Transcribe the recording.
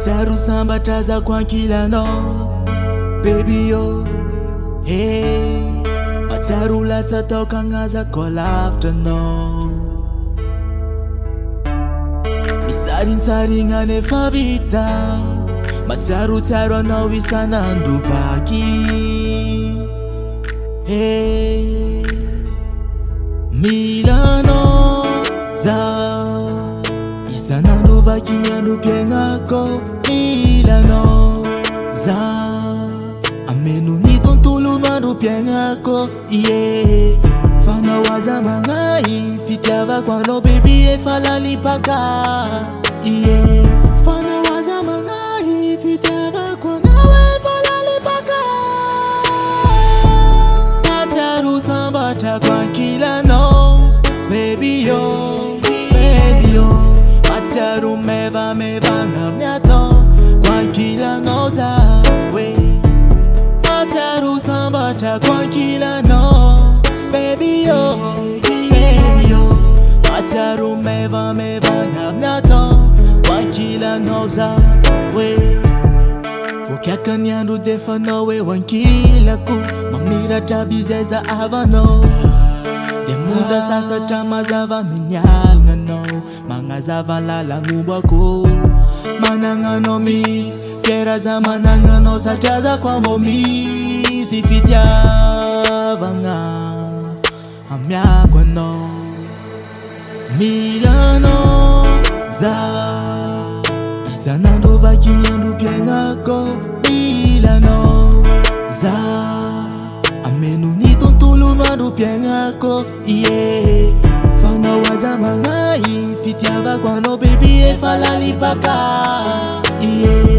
Matsaru samba taza kwa kila no baby yo hey Matsaru latsa toka ngaza call after no Misarin saringa ne favita Matsaru tsaro no wisana nduvaki hey Milano za Isana nduvaki nyandu piengako Milano za Amenu ni tontulu mandu piengako yeah Fana waza mangai Fitiava kwano baby e falali paka yeah Fana waza mangai Fitiava kwano e falali paka Matsaru sambata kwa kila no baby yo baby yo Matsaru meva ngabnyato kwa kila no za we Matsaru sambata kwa kila no baby yo baby yo Matsaru meva ngabnyato kwa kila no za we Fokyaka nyandu defa no we wankila ku mamira tabizeza avano Demunda sasa chama zava minyal ngano Mga zava lala ngubako Manangano miss Fiera za manangano sa tiaza kwa momis Ifitia vanga Amya kwa no Milano za Isanando vakinyandu piengako Milano za Amenu ni tontulu mandu piengako yeah Fana waza mangai Fitiava kwano baby e falali paka yeah